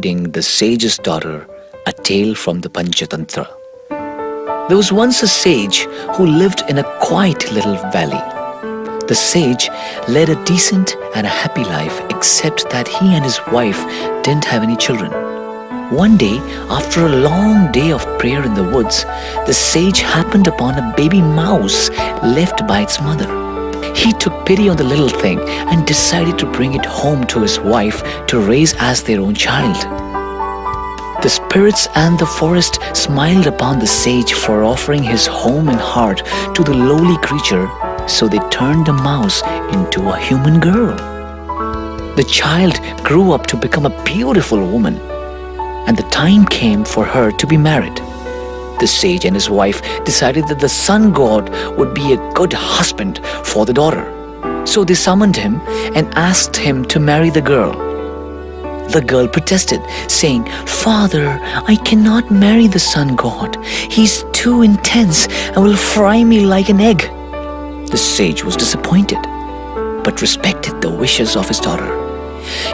reading The Sage's Daughter, a tale from the Panchatantra. There was once a sage who lived in a quiet little valley. The sage led a decent and a happy life, except that he and his wife didn't have any children. One day, after a long day of prayer in the woods, the sage happened upon a baby mouse left by its mother. He took pity on the little thing and decided to bring it home to his wife to raise as their own child. The spirits and the forest smiled upon the sage for offering his home and heart to the lowly creature, so they turned the mouse into a human girl. The child grew up to become a beautiful woman, and the time came for her to be married. The sage and his wife decided that the sun god would be a good husband for the daughter. So they summoned him and asked him to marry the girl. The girl protested, saying, "Father, I cannot marry the sun god. He's too intense and will fry me like an egg." The sage was disappointed, but respected the wishes of his daughter.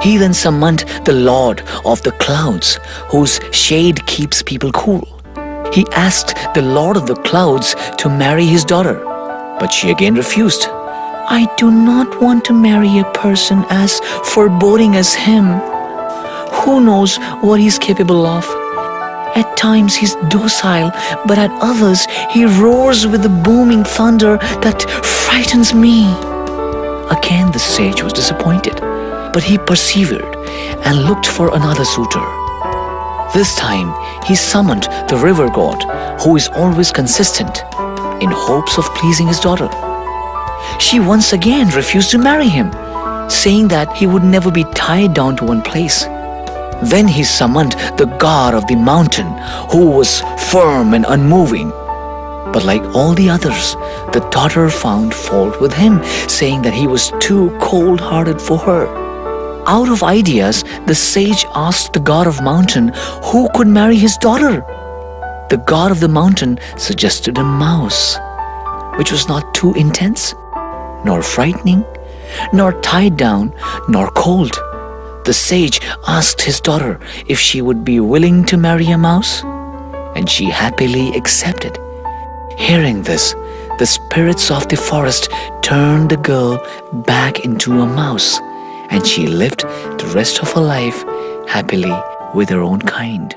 He then summoned the Lord of the Clouds, whose shade keeps people cool. He asked the Lord of the Clouds to marry his daughter, but she again refused. "I do not want to marry a person as foreboding as him. Who knows what he's capable of? At times he's docile, but at others he roars with the booming thunder that frightens me." Again the sage was disappointed, but he persevered and looked for another suitor. This time he summoned the river god, who is always consistent, in hopes of pleasing his daughter. She once again refused to marry him, saying that he would never be tied down to one place. Then he summoned the god of the mountain, who was firm and unmoving. But like all the others, the daughter found fault with him, saying that he was too cold-hearted for her. Out of ideas, the sage asked the god of mountain who could marry his daughter. The god of the mountain suggested a mouse, which was not too intense, nor frightening, nor tied down, nor cold. The sage asked his daughter if she would be willing to marry a mouse, and she happily accepted. Hearing this, the spirits of the forest turned the girl back into a mouse, and she lived the rest of her life happily with her own kind.